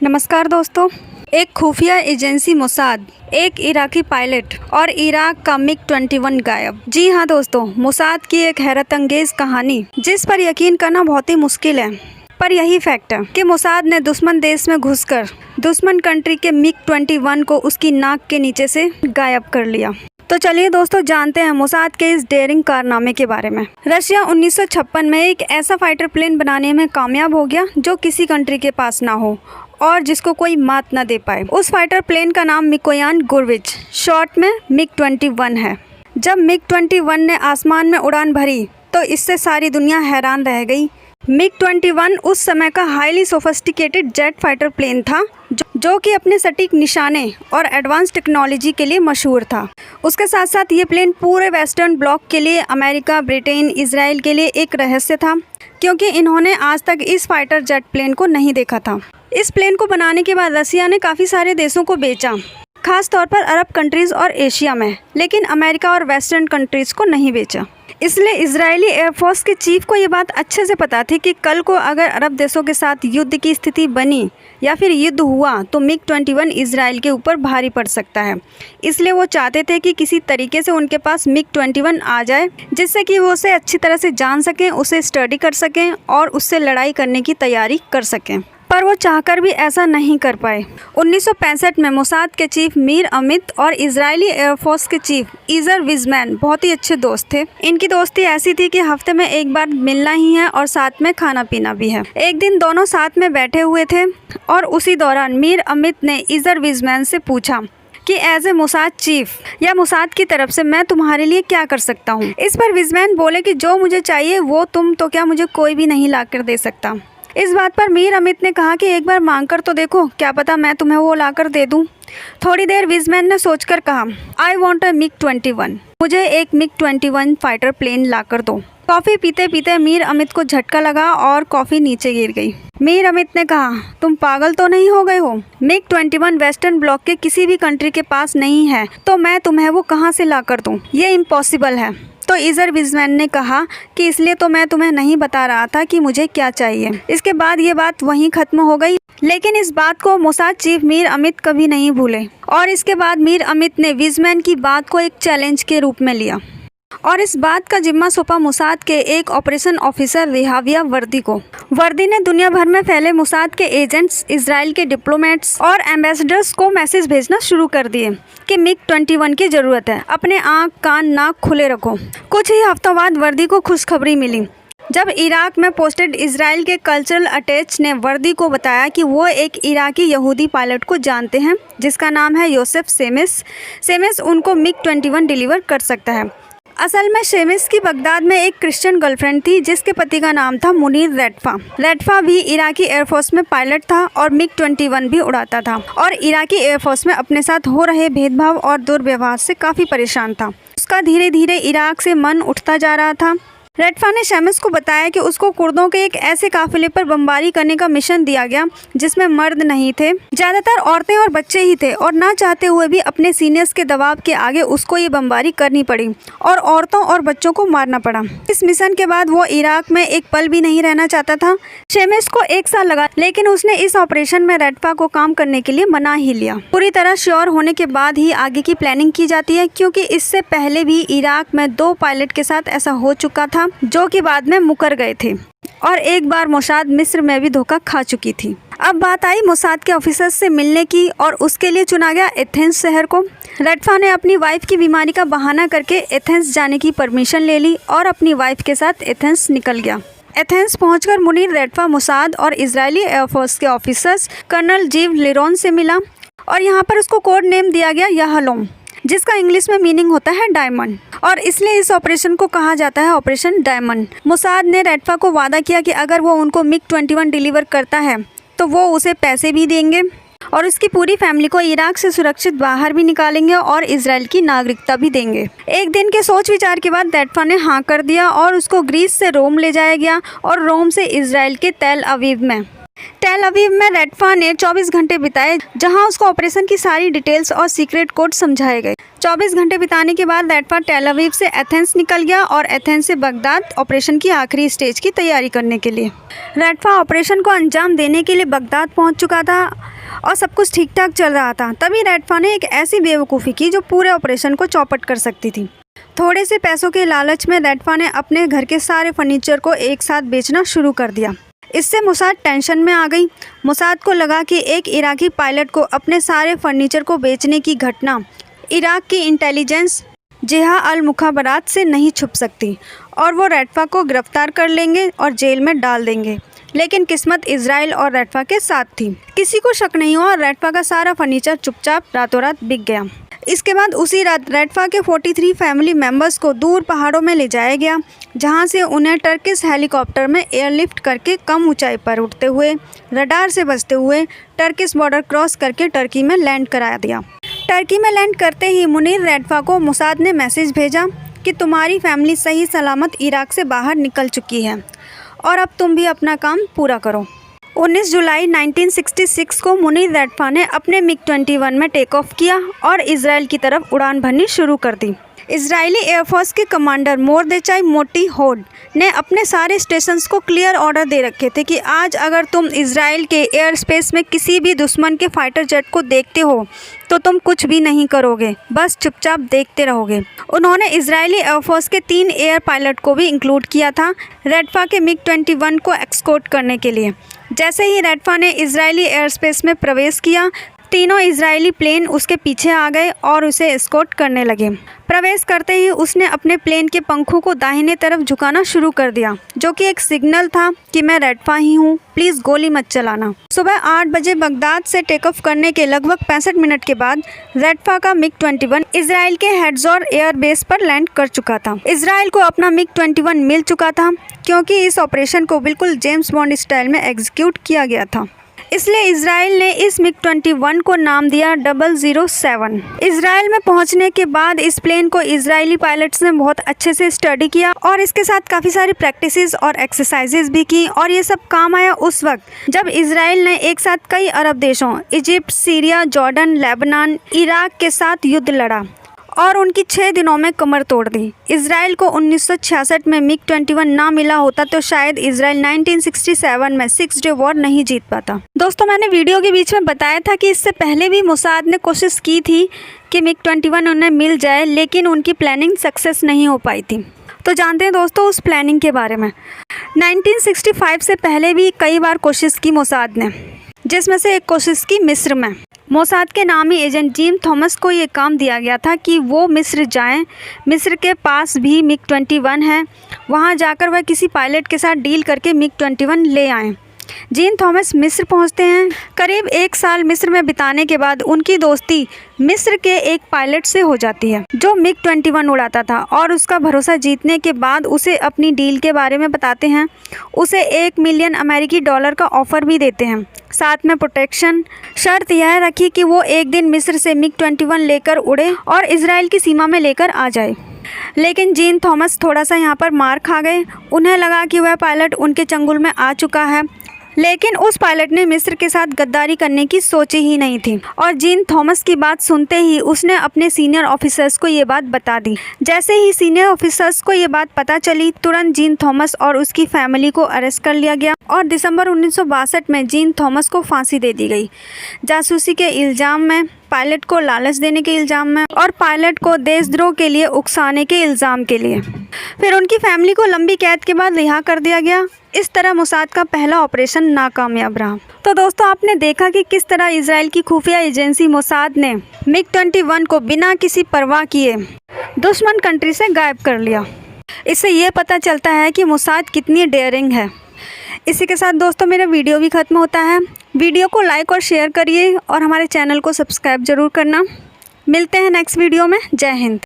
नमस्कार दोस्तों। एक खुफिया एजेंसी मोसाद, एक इराकी पायलट और इराक का MiG-21 गायब। जी हाँ दोस्तों, मोसाद की एक हैरत अंगेज कहानी जिस पर यकीन करना बहुत ही मुश्किल है, पर यही फैक्ट है कि मोसाद ने दुश्मन देश में घुसकर दुश्मन कंट्री के MiG-21 को उसकी नाक के नीचे से गायब कर लिया। तो चलिए दोस्तों, जानते हैं मोसाद के इस डेयरिंग कारनामे के बारे में। रशिया 1956 में एक ऐसा फाइटर प्लेन बनाने में कामयाब हो गया जो किसी कंट्री के पास ना हो और जिसको कोई मात न दे पाए। उस फाइटर प्लेन का नाम मिकोयान गुरविच, शॉर्ट में MiG-21 है। जब MiG-21 ने आसमान में उड़ान भरी तो इससे सारी दुनिया हैरान रह गई। MiG-21 उस समय का highly sophisticated jet fighter plane था जो कि अपने सटीक निशाने और एडवांस टेक्नोलॉजी के लिए मशहूर था। उसके साथ साथ ये प्लेन पूरे वेस्टर्न ब्लॉक के लिए, अमेरिका, ब्रिटेन, इजराइल के लिए एक रहस्य था, क्योंकि इन्होंने आज तक इस फाइटर जेट प्लेन को नहीं देखा था। इस प्लेन को बनाने के बाद रसिया ने काफ़ी सारे देशों को बेचा, खास तौर पर अरब कंट्रीज़ और एशिया में, लेकिन अमेरिका और वेस्टर्न कंट्रीज़ को नहीं बेचा। इसलिए इजरायली एयरफोर्स के चीफ को ये बात अच्छे से पता थी कि कल को अगर अरब देशों के साथ युद्ध की स्थिति बनी या फिर युद्ध हुआ तो MiG-21 इजराइल के ऊपर भारी पड़ सकता है। इसलिए वो चाहते थे कि किसी तरीके से उनके पास MiG-21 आ जाए, जिससे कि वो उसे अच्छी तरह से जान सकें, उसे स्टडी कर सकें और उससे लड़ाई करने की तैयारी कर सकें। पर वो चाहकर भी ऐसा नहीं कर पाए। 1965 में मोसाद के चीफ मीर अमित और इजरायली एयरफोर्स के चीफ इज़र विज़मैन बहुत ही अच्छे दोस्त थे। इनकी दोस्ती ऐसी थी कि हफ्ते में एक बार मिलना ही है और साथ में खाना पीना भी है। एक दिन दोनों साथ में बैठे हुए थे और उसी दौरान मीर अमित ने इज़र विज़मैन से पूछा कि एज ए मोसाद चीफ या मोसाद की तरफ से मैं तुम्हारे लिए क्या कर सकता हूँ। इस पर विज़मैन बोले कि जो मुझे चाहिए वो तुम, तो क्या मुझे कोई भी नहीं ला कर दे सकता। इस बात पर मीर अमित ने कहा कि एक बार मांग कर तो देखो, क्या पता मैं तुम्हें वो लाकर दे दूं। थोड़ी देर विज़मैन ने सोचकर कहा, आई वॉन्ट अ MiG-21, मुझे एक MiG-21 फाइटर प्लेन लाकर दो। कॉफ़ी पीते पीते मीर अमित को झटका लगा और कॉफ़ी नीचे गिर गई। मीर अमित ने कहा, तुम पागल तो नहीं हो गए हो? MiG-21 वेस्टर्न ब्लॉक के किसी भी कंट्री के पास नहीं है, तो मैं तुम्हें वो कहाँ से ला कर दूँ? ये इम्पॉसिबल है। तो इज़र विज़मैन ने कहा कि इसलिए तो मैं तुम्हें नहीं बता रहा था कि मुझे क्या चाहिए। इसके बाद ये बात वहीं ख़त्म हो गई, लेकिन इस बात को मोसाद चीफ मीर अमित कभी नहीं भूले और इसके बाद मीर अमित ने विज़मैन की बात को एक चैलेंज के रूप में लिया और इस बात का जिम्मा सौंपा मोसाद के एक ऑपरेशन ऑफिसर रिहाविया वर्दी को। वर्दी ने दुनिया भर में फैले मोसाद के एजेंट्स, इजराइल के डिप्लोमेट्स और एम्बेसडर्स को मैसेज भेजना शुरू कर दिए कि MiG-21 की ज़रूरत है, अपने आँख, कान, नाक खुले रखो। कुछ ही हफ्तों बाद वर्दी को खुशखबरी मिली जब इराक में पोस्टेड इजराइल के कल्चरल अटैच ने वर्दी को बताया कि वो एक इराकी यहूदी पायलट को जानते हैं जिसका नाम है योसेफ सेमेस। सेमेस उनको MiG-21 डिलीवर कर सकता है। असल में शेमिस की बगदाद में एक क्रिश्चियन गर्लफ्रेंड थी जिसके पति का नाम था मुनीर रेडफा। रेडफा भी इराकी एयरफोर्स में पायलट था और MiG-21 भी उड़ाता था और इराकी एयरफोर्स में अपने साथ हो रहे भेदभाव और दुर्व्यवहार से काफ़ी परेशान था। उसका धीरे धीरे इराक से मन उठता जा रहा था। रेडफा ने शेमिस को बताया कि उसको कुर्दों के एक ऐसे काफिले पर बमबारी करने का मिशन दिया गया जिसमें मर्द नहीं थे, ज़्यादातर औरतें और बच्चे ही थे और ना चाहते हुए भी अपने सीनियर्स के दबाव के आगे उसको ये बमबारी करनी पड़ी और औरतों और बच्चों को मारना पड़ा। इस मिशन के बाद वो इराक में एक पल भी नहीं रहना चाहता था। शेमिस को 1 साल लगा, लेकिन उसने इस ऑपरेशन में रेडफा को काम करने के लिए मना ही लिया। पूरी तरह श्योर होने के बाद ही आगे की प्लानिंग की जाती है, क्योंकि इससे पहले भी इराक में 2 पायलट के साथ ऐसा हो चुका था जो कि बाद में मुकर गए थे और एक बार मोसाद मिस्र में भी धोखा खा चुकी थी। अब बात आई मोसाद के ऑफिसर्स से मिलने की और उसके लिए चुना गया एथेंस शहर को। रेडफा ने अपनी वाइफ की बीमारी का बहाना करके एथेंस जाने की परमिशन ले ली और अपनी वाइफ के साथ एथेंस निकल गया। एथेंस पहुंचकर मुनीर रेडफा मोसाद और इजरायली एयरफोर्स के ऑफिसर्स कर्नल जीव लिरोन से मिला और यहाँ पर उसको कोड नेम दिया गया याहलोम, जिसका इंग्लिश में मीनिंग होता है डायमंड, और इसलिए इस ऑपरेशन को कहा जाता है ऑपरेशन डायमंड। मोसाद ने रेडफा को वादा किया कि अगर वो उनको MiG-21 डिलीवर करता है तो वो उसे पैसे भी देंगे और उसकी पूरी फैमिली को इराक से सुरक्षित बाहर भी निकालेंगे और इजराइल की नागरिकता भी देंगे। एक दिन के सोच विचार के बाद रेडफा ने हाँ कर दिया और उसको ग्रीस से रोम ले जाया गया और रोम से इजराइल के तेल अवीव में टेल अवीव में रेटफा ने 24 घंटे बिताए, जहां उसको ऑपरेशन की सारी डिटेल्स और सीक्रेट कोड समझाए गए। 24 घंटे बिताने के बाद रेटफा टेल अवीव से एथेंस निकल गया और एथेंस से बगदाद ऑपरेशन की आखिरी स्टेज की तैयारी करने के लिए। रेटफा ऑपरेशन को अंजाम देने के लिए बगदाद पहुंच चुका था और सब कुछ ठीक ठाक चल रहा था। तभी रेटफा ने एक ऐसी बेवकूफ़ी की जो पूरे ऑपरेशन को चौपट कर सकती थी। थोड़े से पैसों के लालच में रेटफा ने अपने घर के सारे फर्नीचर को एक साथ बेचना शुरू कर दिया। इससे मोसाद टेंशन में आ गई। मोसाद को लगा कि एक इराकी पायलट को अपने सारे फर्नीचर को बेचने की घटना इराक की इंटेलिजेंस जिहा अल मुखाबरात से नहीं छुप सकती और वो रेटफा को गिरफ्तार कर लेंगे और जेल में डाल देंगे। लेकिन किस्मत इजराइल और रेटफा के साथ थी। किसी को शक नहीं हुआ और रेटफा का सारा फर्नीचर चुपचाप रातों रात बिक गया। इसके बाद उसी रात रेटफा के 43 फैमिली मेंबर्स को दूर पहाड़ों में ले जाया गया, जहां से उन्हें टर्किश हेलीकॉप्टर में एयरलिफ्ट करके कम ऊंचाई पर उड़ते हुए रडार से बचते हुए टर्किश बॉर्डर क्रॉस करके टर्की में लैंड करा दिया। टर्की में लैंड करते ही मुनीर रेटफा को मोसाद ने मैसेज भेजा कि तुम्हारी फैमिली सही सलामत इराक से बाहर निकल चुकी है और अब तुम भी अपना काम पूरा करो। 19 जुलाई 1966 को मुनीर रेटफा ने अपने मिग-21 में टेक ऑफ किया और इजराइल की तरफ उड़ान भरनी शुरू कर दी। इजरायली एयरफोर्स के कमांडर मोर्देचाई मोटी होड ने अपने सारे स्टेशंस को क्लियर ऑर्डर दे रखे थे कि आज अगर तुम इजराइल के एयर स्पेस में किसी भी दुश्मन के फाइटर जेट को देखते हो तो तुम कुछ भी नहीं करोगे, बस चुपचाप देखते रहोगे। उन्होंने इजरायली एयरफोर्स के 3 एयर पायलट को भी इंक्लूड किया था रेटफा के मिग-21 को एस्कॉर्ट करने के लिए। जैसे ही रेटफा ने इजरायली एयर स्पेस में प्रवेश किया, तीनों इजरायली प्लेन उसके पीछे आ गए और उसे एस्कॉर्ट करने लगे। प्रवेश करते ही उसने अपने प्लेन के पंखों को दाहिने तरफ झुकाना शुरू कर दिया, जो कि एक सिग्नल था कि मैं रेटफा ही हूँ, प्लीज़ गोली मत चलाना। सुबह 8 बजे बगदाद से टेक ऑफ करने के लगभग 65 मिनट के बाद रेटफा का मिग-21 इजराइल के हेड्जोर एयर बेस पर लैंड कर चुका था। इजराइल को अपना मिग-21 मिल चुका था क्योंकि इस ऑपरेशन को बिल्कुल जेम्स बॉन्ड स्टाइल में एग्जीक्यूट किया गया था। इसलिए इजराइल ने इस मिग-21 को नाम दिया 007। इजराइल में पहुंचने के बाद इस प्लेन को इजरायली पायलट्स ने बहुत अच्छे से स्टडी किया और इसके साथ काफ़ी सारी प्रैक्टिसेस और एक्सरसाइजेस भी की और ये सब काम आया उस वक्त जब इजराइल ने एक साथ कई अरब देशों Egypt, Syria, Jordan, Lebanon, Iraq के साथ युद्ध लड़ा और उनकी 6 दिनों में कमर तोड़ दी। इजराइल को 1966 में मिग-21 ना मिला होता तो शायद इजराइल 1967 में 6 डे वॉर नहीं जीत पाता। दोस्तों, मैंने वीडियो के बीच में बताया था कि इससे पहले भी मोसाद ने कोशिश की थी कि मिग-21 उन्हें मिल जाए, लेकिन उनकी प्लानिंग सक्सेस नहीं हो पाई थी। तो जानते हैं दोस्तों उस प्लानिंग के बारे में। 1965 से पहले भी कई बार कोशिश की मोसाद ने, जिसमें से एक कोशिश की मिस्र में। मोसाद के नामी एजेंट जिम थॉमस को ये काम दिया गया था कि वो मिस्र जाएं। मिस्र के पास भी मिग-21 है, वहाँ जाकर वह किसी पायलट के साथ डील करके मिग-21 ले आएं। जिम थॉमस मिस्र पहुंचते हैं। करीब 1 साल मिस्र में बिताने के बाद उनकी दोस्ती मिस्र के एक पायलट से हो जाती है जो मिग-21 उड़ाता था और उसका भरोसा जीतने के बाद उसे अपनी डील के बारे में बताते हैं। उसे $1 मिलियन अमेरिकी का ऑफ़र भी देते हैं, साथ में प्रोटेक्शन। शर्त यह रखी कि वो एक दिन मिस्र से मिग-21 लेकर उड़े और इजराइल की सीमा में लेकर आ जाए। लेकिन जीन थॉमस थोड़ा सा यहाँ पर मार खा गए। उन्हें लगा कि वह पायलट उनके चंगुल में आ चुका है, लेकिन उस पायलट ने मिस्र के साथ गद्दारी करने की सोची ही नहीं थी और जीन थॉमस की बात सुनते ही उसने अपने सीनियर ऑफिसर्स को ये बात बता दी। जैसे ही सीनियर ऑफिसर्स को ये बात पता चली, तुरंत जीन थॉमस और उसकी फैमिली को अरेस्ट कर लिया गया और दिसंबर 1962 में जीन थॉमस को फांसी दे दी गई, जासूसी के इल्ज़ाम में, पायलट को लालच देने के इल्ज़ाम में और पायलट को देशद्रोह के लिए उकसाने के इल्ज़ाम के लिए। फिर उनकी फैमिली को लंबी कैद के बाद रिहा कर दिया गया। इस तरह मोसाद का पहला ऑपरेशन नाकामयाब रहा। तो दोस्तों, आपने देखा कि किस तरह इजराइल की खुफिया एजेंसी मोसाद ने मिग-21 को बिना किसी परवाह किए दुश्मन कंट्री से गायब कर लिया। इससे ये पता चलता है कि मोसाद कितनी डेयरिंग है। इसी के साथ दोस्तों मेरा वीडियो भी ख़त्म होता है। वीडियो को लाइक और शेयर करिए और हमारे चैनल को सब्सक्राइब ज़रूर करना। मिलते हैं नेक्स्ट वीडियो में। जय हिंद।